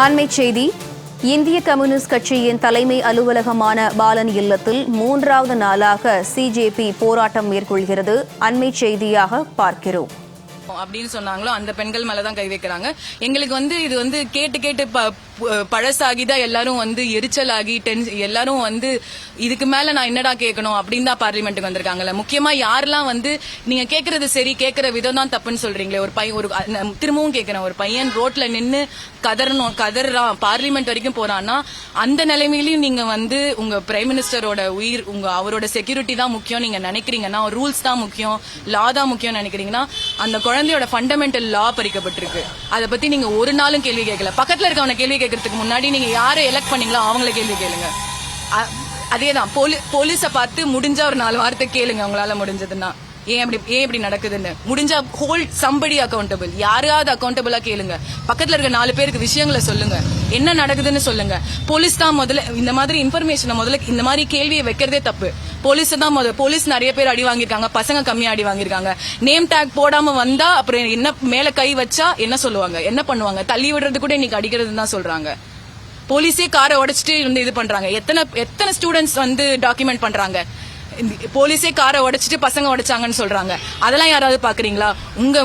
அண்மைச் செய்தி. இந்திய கம்யூனிஸ்ட் கட்சியின் தலைமை அலுவலகமான பாலன் இல்லத்தில் 3வது நாளாக சிஜேபி போராட்டம் மேற்கொள்கிறது. அண்மைச் செய்தியாக பார்க்கிறோம். அப்படின்னு சொன்னாங்களோ அந்த பெண்கள் மேலதான் கை வைக்கிறாங்க. எங்களுக்கு இது கேட்டு கேட்டு பழசாகிதான் எல்லாரும் எரிச்சல் ஆகி எல்லாரும் இதுக்கு மேல நான் என்னடா கேட்கணும் அப்படின்னு தான் பார்லிமெண்ட்டுக்கு வந்திருக்காங்கல்ல. முக்கியமா யாரெல்லாம் நீங்க கேட்கறது சரி, கேட்கற விதம் தான் தப்புன்னு சொல்றீங்களே. திரும்பவும் கேட்கிறேன், ஒரு பையன் ரோட்ல நின்னு கதறான், பார்லிமெண்ட் வரைக்கும் போறான்னா அந்த நிலைமையிலயும் நீங்க உங்க பிரைம் மினிஸ்டரோட உயிர், அவரோட செக்யூரிட்டி தான் முக்கியம் நீங்க நினைக்கிறீங்கன்னா, ரூல்ஸ் தான் முக்கியம், லா தான் முக்கியம் நினைக்கிறீங்கன்னா, அந்த குழந்தையோட ஃபண்டமெண்டல் லா பறிக்கப்பட்டிருக்கு. அதை பத்தி நீங்க ஒரு நாளும் கேள்வி கேட்கல. பக்கத்துல இருக்கவன கேள்வி கேட்கறதுக்கு முன்னாடி நீங்க யாரை எலெக்ட் பண்ணீங்களோ அவங்கள கேள்வி கேளுங்க. அதேதான் போலீஸ பார்த்து முடிஞ்ச ஒரு 4 வார்த்தை கேளுங்க உங்களால முடிஞ்சதுன்னா. ஏன் இப்படி நடக்குதுன்னு முடிஞ்சா ஹோல்ட் சம்படி அக்கௌண்டபிள், யாராவது அக்கௌண்டபிளா கேளுங்க. பக்கத்துல இருக்க 4 பேருக்கு விஷயங்களை சொல்லுங்க, என்ன நடக்குதுன்னு சொல்லுங்க. போலீஸ் தான் முதல்ல இந்த மாதிரி இன்ஃபர்மேஷனை இந்த மாதிரி கேள்வியை வைக்கிறதே தப்பு. போலீஸ் நிறைய பேர் அடி வாங்கிருக்காங்க, பசங்க கம்மியா அடி வாங்கிருக்காங்க. நேம் டேக் போடாம வந்தா அப்புறம் என்ன மேல கை வச்சா என்ன சொல்லுவாங்க, என்ன பண்ணுவாங்க? தள்ளி விடுறது கூட இன்னைக்கு அடிக்கிறதுன்னு தான் சொல்றாங்க. போலீஸே காரை உடைச்சிட்டு இது பண்றாங்க. எத்தனை ஸ்டூடெண்ட்ஸ் டாக்குமெண்ட் பண்றாங்க. போலீஸே காரை உடைச்சிட்டு பசங்க உடைச்சாங்கன்னு சொல்றாங்க. அதெல்லாம் யாராவது பாக்குறீங்களா?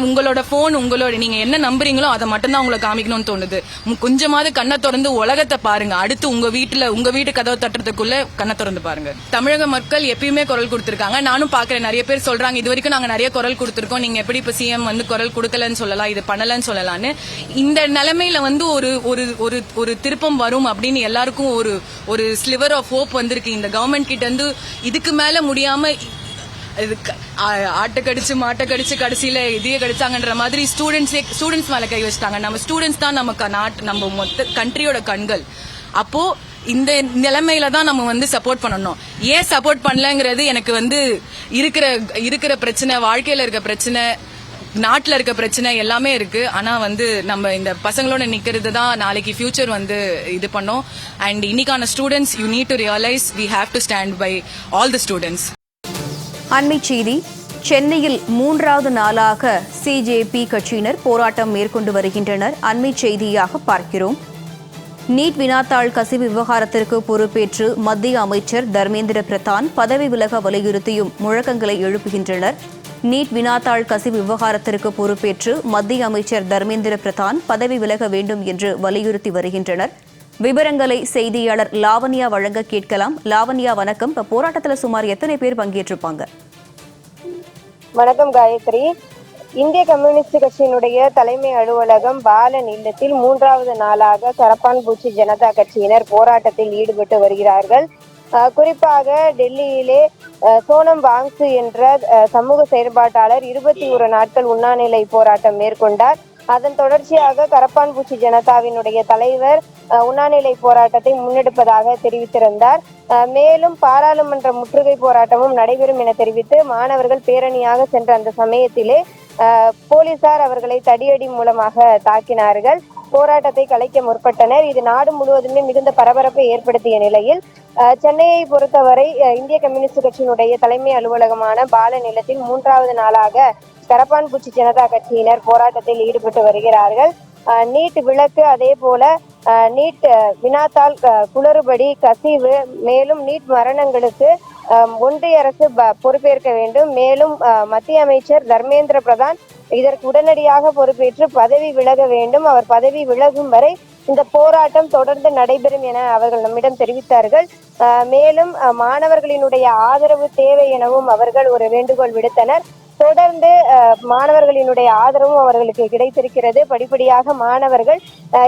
உங்களோட போன், நீங்க என்ன நம்புறீங்களோ அதை மட்டும் தான் உங்களை காமிக்கணும்னு தோணுது. கொஞ்சமாவது கண்ணை திறந்து உலகத்தை பாருங்க. அடுத்து உங்க வீட்டு கதவை தட்டுறதுக்குள்ள கண்ணை திறந்து பாருங்க. தமிழக மக்கள் எப்பயுமே குரல் கொடுத்திருக்காங்க. நானும் பாக்குறேன், நிறைய பேர் சொல்றாங்க இது வரைக்கும் நாங்க நிறைய குரல் கொடுத்திருக்கோம், நீங்க எப்படி இப்ப சிஎம் குரல் கொடுக்கலன்னு சொல்லலாம், இது பண்ணலன்னு சொல்லலாம்னு. இந்த நிலைமையில ஒரு திருப்பம் வரும் அப்படின்னு எல்லாருக்கும் ஒரு ஸ்லிவர் ஆஃப் ஹோப் வந்திருக்கு. இந்த கவர்மெண்ட் கிட்ட இருந்து இதுக்கு மேல முடியாம ஆட்டை கடிச்சு மாட்டை கடிச்சு கடைசியில இதையே கடிச்சாங்கன்ற மாதிரி ஸ்டூடெண்ட்ஸ் மேல கை வச்சுட்டாங்க. நம்ம ஸ்டூடெண்ட்ஸ் தான் நம்ம மொத்த கண்ட்ரியோட கண்கள். அப்போ இந்த நிலைமையில தான் நம்ம சப்போர்ட் பண்ணணும். ஏன் சப்போர்ட் பண்ணலங்கிறது எனக்கு இருக்கிற பிரச்சனை, வாழ்க்கையில இருக்க பிரச்சனை, நாட்டுல இருக்க பிரச்சனை எல்லாமே இருக்கு. ஆனா நம்ம இந்த பசங்களோட நிக்கிறது தான் நாளைக்கு ஃபியூச்சர் இது பண்ணோம். அண்ட் இன்னைக்கான students, you need to realise we have to stand by all the students. அண்மைச் செய்தி. சென்னையில் 3வது நாளாக சிஜேபி கட்சியினர் போராட்டம் மேற்கொண்டு வருகின்றனர். அண்மைச் செய்தியாக பார்க்கிறோம். நீட் வினாத்தாள் கசிவு விவகாரத்திற்கு பொறுப்பேற்று மத்திய அமைச்சர் தர்மேந்திர பிரதான் பதவி விலக வலியுறுத்தியும் முழக்கங்களை எழுப்புகின்றனர். நீட் வினாத்தாள் கசிவு விவகாரத்திற்கு பொறுப்பேற்று மத்திய அமைச்சர் தர்மேந்திர பிரதான் பதவி விலக வேண்டும் என்று வலியுறுத்தி வருகின்றனர். விவரங்களை செய்தியாளர் லாவண்யா வழங்க கேட்கலாம். லாவண்யா, வணக்கம். இப்ப போராட்டத்தில் சுமார் எத்தனை பேர் பங்கேற்றிருப்பாங்க? வணக்கம் காயத்ரி. இந்திய கம்யூனிஸ்ட் கட்சியினுடைய தலைமை அலுவலகம் பாலன் இல்லத்தில் 3வது நாளாக கரப்பான்பூச்சி ஜனதா கட்சியினர் போராட்டத்தில் ஈடுபட்டு வருகிறார்கள். குறிப்பாக டெல்லியிலே சோனம் வாங்சு என்ற சமூக செயற்பாட்டாளர் 21 நாட்கள் உண்ணாநிலை போராட்டம் மேற்கொண்டார். அதன் தொடர்ச்சியாக கரப்பான்பூச்சி ஜனதாவினுடைய தலைவர் உண்ணாநிலை போராட்டத்தை முன்னெடுப்பதாக தெரிவித்திருந்தார். மேலும் பாராளுமன்ற முற்றுகை போராட்டமும் நடைபெறும் என தெரிவித்து மாணவர்கள் பேரணியாக சென்ற அந்த சமயத்திலே போலீசார் அவர்களை தடியடி மூலமாக தாக்கினார்கள். போராட்டத்தை கலைக்க முற்பட்டனர். இது நாடு முழுவதுமே மிகுந்த பரபரப்பை ஏற்படுத்திய நிலையில் சென்னையை பொறுத்தவரை இந்திய கம்யூனிஸ்ட் கட்சியினுடைய தலைமை அலுவலகமான பாலன் இல்லத்தில் 3வது நாளாக கரப்பான்பூச்சி ஜனதா கட்சியினர் போராட்டத்தில் ஈடுபட்டு வருகிறார்கள். நீட் விலக்கு, அதே போல நீட் வினாத்தாள் குளறுபடி, கசிவு, மேலும் நீட் மரணங்களுக்கு ஒன்றிய அரசு பொறுப்பேற்க வேண்டும். மேலும் மத்திய அமைச்சர் தர்மேந்திர பிரதான் இதற்கு உடனடியாக பொறுப்பேற்று பதவி விலக வேண்டும். அவர் பதவி விலகும் வரை இந்த போராட்டம் தொடர்ந்து நடைபெறும் என அவர்கள் நம்மிடம் தெரிவித்தார்கள். மேலும் மாணவர்களினுடைய ஆதரவு தேவை எனவும் அவர்கள் ஒரு வேண்டுகோள் விடுத்தனர். தொடர்ந்து மாணவர்களினுடைய ஆதரவும் அவர்களுக்கு கிடைத்திருக்கிறது. படிப்படியாக மாணவர்கள்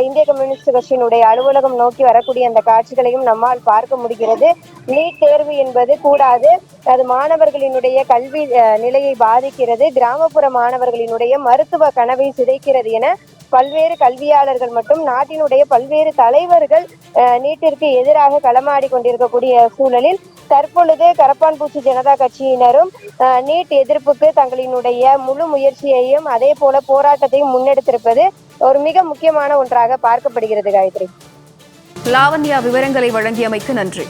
இந்திய கம்யூனிஸ்ட் கட்சியினுடைய அலுவலகம் நோக்கி வரக்கூடிய அந்த காட்சிகளையும் நம்மால் பார்க்க முடிகிறது. நீட் தேர்வு என்பது கூடாது, அது மாணவர்களினுடைய கல்வி நிலையை பாதிக்கிறது, கிராமப்புற மாணவர்களினுடைய மருத்துவ கனவை சிதைக்கிறது என பல்வேறு கல்வியாளர்கள் மற்றும் நாட்டினுடைய பல்வேறு தலைவர்கள் நீட்டிற்கு எதிராக களமாடி கொண்டிருக்கக்கூடிய சூழலில் தற்பொழுது கரப்பான்பூச்சி ஜனதா கட்சியினரும் நீட் எதிர்ப்புக்கு தங்களினுடைய முழு முயற்சியையும் அதே போல போராட்டத்தையும் முன்னெடுத்திருப்பது ஒரு மிக முக்கியமான ஒன்றாக பார்க்கப்படுகிறது. காயத்ரி. லாவண்யா, விவரங்களை வழங்கியமைக்கு நன்றி.